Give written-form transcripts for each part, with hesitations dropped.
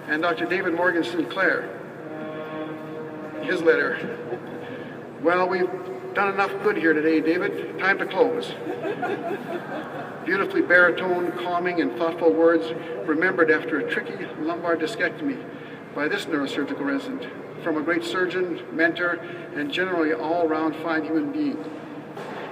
and Dr. David Morgan Sinclair. His letter. Well, we've done enough good here today, David. Time to close. Beautifully baritone, calming, and thoughtful words remembered after a tricky lumbar discectomy by this neurosurgical resident, from a great surgeon, mentor, and generally all-round fine human being.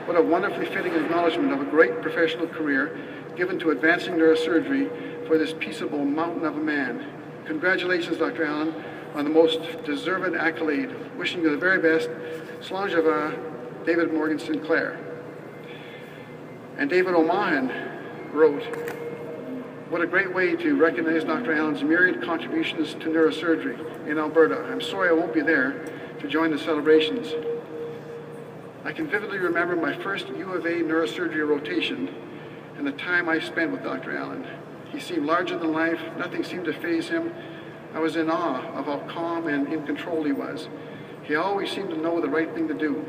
What a wonderfully fitting acknowledgement of a great professional career given to advancing neurosurgery for this peaceable mountain of a man. Congratulations, Dr. Allen, on the most deserved accolade. Wishing you the very best. So David Morgan Sinclair. And David O'Mahan wrote, what a great way to recognize Dr. Allen's myriad contributions to neurosurgery in Alberta. I'm sorry I won't be there to join the celebrations. I can vividly remember my first U of A neurosurgery rotation and the time I spent with Dr. Allen. He seemed larger than life, nothing seemed to faze him. I was in awe of how calm and in control he was. He always seemed to know the right thing to do.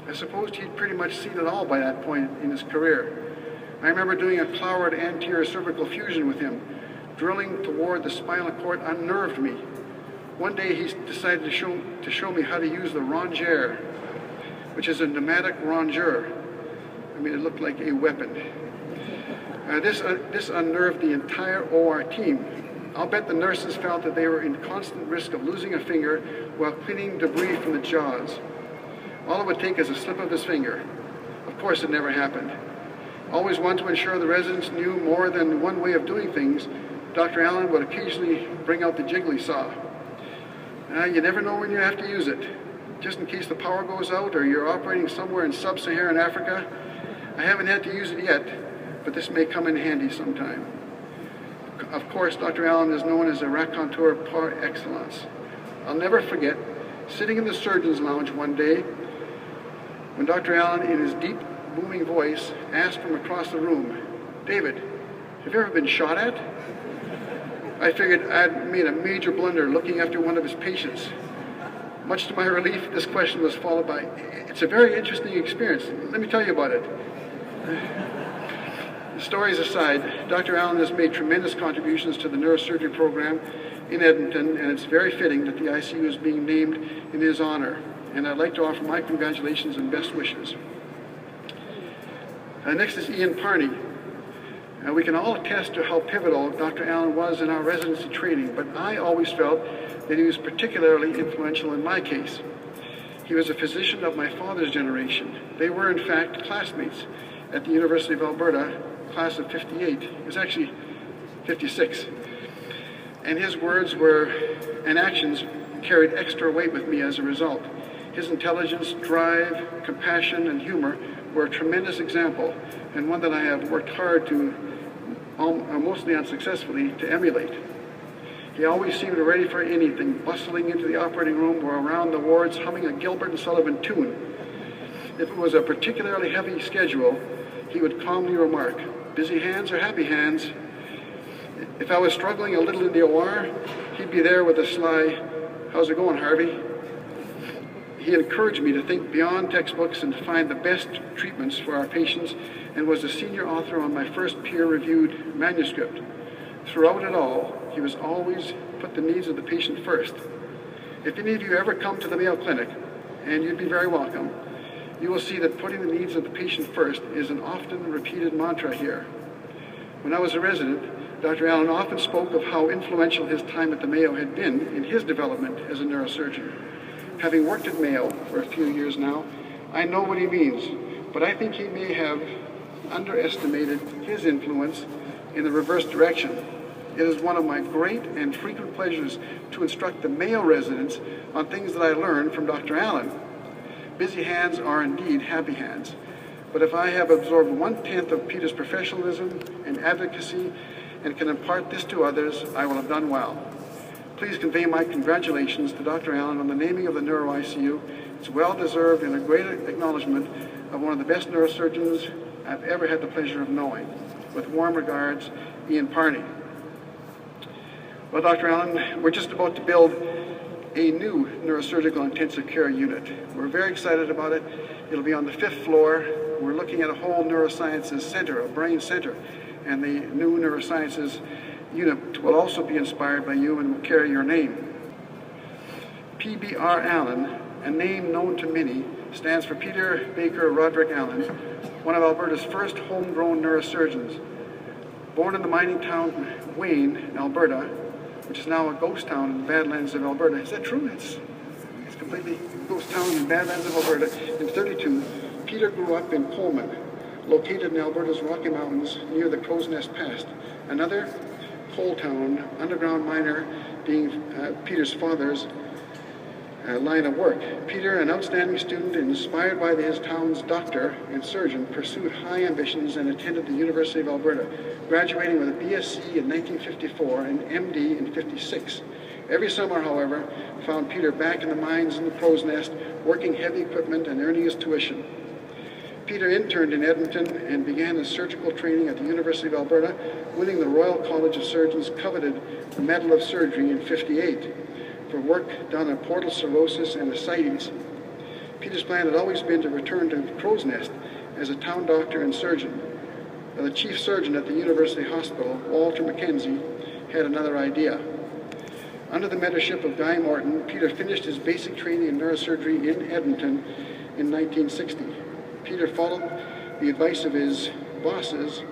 I supposed he'd pretty much seen it all by that point in his career. I remember doing a Cloward anterior cervical fusion with him. Drilling toward the spinal cord unnerved me. One day he decided to show me how to use the rongeur, which is a pneumatic rongeur. I mean, it looked like a weapon. This unnerved the entire OR team. I'll bet the nurses felt that they were in constant risk of losing a finger while cleaning debris from the jaws. All it would take is a slip of his finger. Of course, it never happened. Always wanted to ensure the residents knew more than one way of doing things, Dr. Allen would occasionally bring out the jiggly saw. You never know when you have to use it. Just in case the power goes out or you're operating somewhere in sub-Saharan Africa. I haven't had to use it yet, but this may come in handy sometime. Of course, Dr. Allen is known as a raconteur par excellence. I'll never forget sitting in the surgeon's lounge one day when Dr. Allen, in his deep, booming voice, asked from across the room, David, have you ever been shot at? I figured I'd made a major blunder looking after one of his patients. Much to my relief, this question was followed by, it's a very interesting experience. Let me tell you about it. Stories aside, Dr. Allen has made tremendous contributions to the neurosurgery program in Edmonton, and it's very fitting that the ICU is being named in his honor. And I'd like to offer my congratulations and best wishes. Next is Ian Parney. We can all attest to how pivotal Dr. Allen was in our residency training, but I always felt that he was particularly influential in my case. He was a physician of my father's generation. They were, in fact, classmates at the University of Alberta, class of 58. It was actually 56. And his words and actions carried extra weight with me as a result. His intelligence, drive, compassion, and humor were a tremendous example, and one that I have worked hard to, mostly unsuccessfully, to emulate. He always seemed ready for anything, bustling into the operating room or around the wards, humming a Gilbert and Sullivan tune. If it was a particularly heavy schedule, he would calmly remark, busy hands or happy hands? If I was struggling a little in the OR, he'd be there with a sly, how's it going, Harvey? He encouraged me to think beyond textbooks and to find the best treatments for our patients, and was the senior author on my first peer-reviewed manuscript. Throughout it all, he was always put the needs of the patient first. If any of you ever come to the Mayo Clinic, and you'd be very welcome, you will see that putting the needs of the patient first is an often repeated mantra here. When I was a resident, Dr. Allen often spoke of how influential his time at the Mayo had been in his development as a neurosurgeon. Having worked at Mayo for a few years now, I know what he means, but I think he may have underestimated his influence in the reverse direction. It is one of my great and frequent pleasures to instruct the Mayo residents on things that I learned from Dr. Allen. Busy hands are indeed happy hands, but if I have absorbed 1/10 of Peter's professionalism and advocacy and can impart this to others, I will have done well. Please convey my congratulations to Dr. Allen on the naming of the Neuro ICU. It's well-deserved and a great acknowledgement of one of the best neurosurgeons I've ever had the pleasure of knowing. With warm regards, Ian Parney. Well, Dr. Allen, we're just about to build a new neurosurgical intensive care unit. We're very excited about it. It'll be on the 5th floor. We're looking at a whole neurosciences center, a brain center, and the new neurosciences unit will also be inspired by you and will carry your name. PBR Allen, a name known to many, stands for Peter Baker Roderick Allen, one of Alberta's first homegrown neurosurgeons. Born in the mining town Wayne, Alberta, which is now a ghost town in the Badlands of Alberta. Is that true? It's completely a ghost town in the Badlands of Alberta. In 1932, Peter grew up in Coleman, located in Alberta's Rocky Mountains near the Crow's Nest Pass, another coal town, underground miner being Peter's father's line of work. Peter, an outstanding student inspired by his town's doctor and surgeon, pursued high ambitions and attended the University of Alberta, graduating with a BSc in 1954 and MD in 1956. Every summer, however, found Peter back in the mines in the Crow's Nest, working heavy equipment and earning his tuition. Peter interned in Edmonton and began his surgical training at the University of Alberta, winning the Royal College of Surgeons' coveted Medal of Surgery in 1958. For work done on portal cirrhosis and ascites. Peter's plan had always been to return to Crow's Nest as a town doctor and surgeon. But the chief surgeon at the University Hospital, Walter Mackenzie, had another idea. Under the mentorship of Guy Morton, Peter finished his basic training in neurosurgery in Edmonton in 1960. Peter followed the advice of his bosses,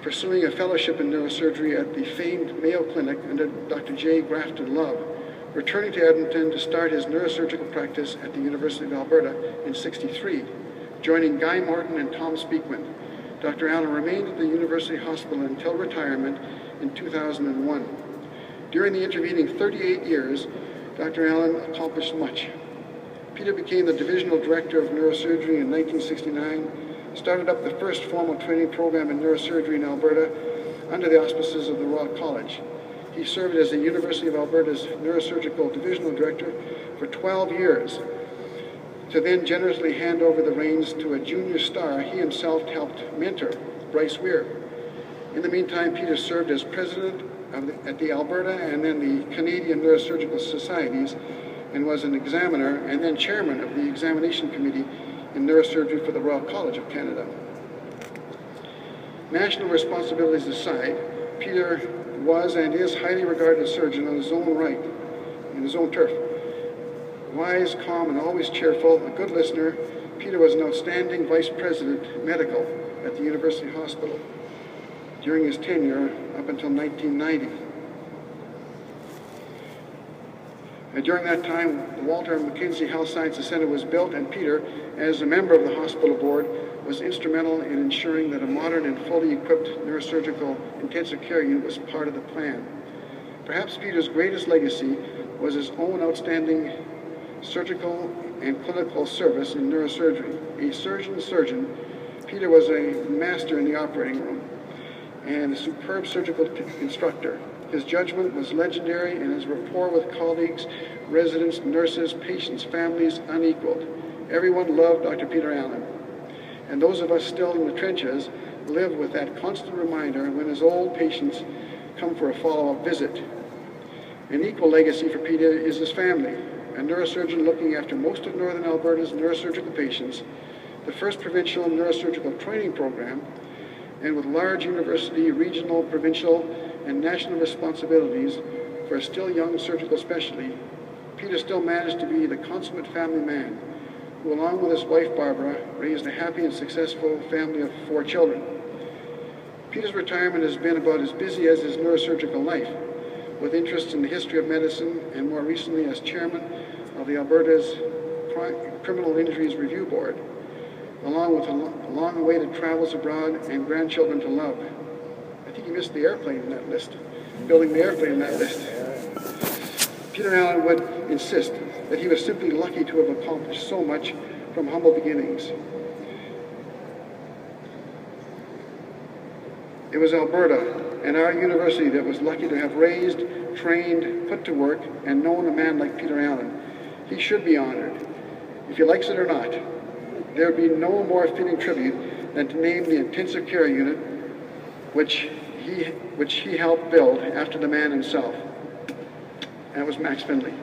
pursuing a fellowship in neurosurgery at the famed Mayo Clinic under Dr. J. Grafton Love, returning to Edmonton to start his neurosurgical practice at the University of Alberta in 1963, joining Guy Morton and Tom Speakman. Dr. Allen remained at the University Hospital until retirement in 2001. During the intervening 38 years, Dr. Allen accomplished much. Peter became the Divisional Director of Neurosurgery in 1969, started up the first formal training program in neurosurgery in Alberta under the auspices of the Royal College. He served as the University of Alberta's Neurosurgical Divisional Director for 12 years, to then generously hand over the reins to a junior star he himself helped mentor, Bryce Weir. In the meantime, Peter served as president at the Alberta and then the Canadian Neurosurgical Societies, and was an examiner and then chairman of the examination committee in neurosurgery for the Royal College of Canada. National responsibilities aside, Peter was and is highly regarded surgeon on his own right, in his own turf. Wise, calm, and always cheerful, a good listener, Peter was an outstanding vice president medical at the University Hospital during his tenure up until 1990. During that time, the Walter Mackenzie Health Sciences Center was built, and Peter, as a member of the hospital board, was instrumental in ensuring that a modern and fully equipped neurosurgical intensive care unit was part of the plan. Perhaps Peter's greatest legacy was his own outstanding surgical and clinical service in neurosurgery. A surgeon's surgeon, Peter was a master in the operating room and a superb surgical instructor. His judgment was legendary and his rapport with colleagues, residents, nurses, patients, families unequaled. Everyone loved Dr. Peter Allen. And those of us still in the trenches live with that constant reminder when his old patients come for a follow-up visit. An equal legacy for Peter is his family, a neurosurgeon looking after most of Northern Alberta's neurosurgical patients, the first provincial neurosurgical training program, and with large university, regional, provincial, and national responsibilities for a still young surgical specialty, Peter still managed to be the consummate family man who, along with his wife Barbara, raised a happy and successful family of 4 children. Peter's retirement has been about as busy as his neurosurgical life, with interests in the history of medicine and more recently as chairman of the Alberta's Criminal Injuries Review Board, along with long-awaited travels abroad and grandchildren to love. I think you missed the airplane in that list, building the airplane in that list. Peter Allen would insist that he was simply lucky to have accomplished so much from humble beginnings. It was Alberta and our university that was lucky to have raised, trained, put to work, and known a man like Peter Allen. He should be honored. If he likes it or not, there would be no more fitting tribute than to name the intensive care unit which he helped build after the man himself. That was Max Finley.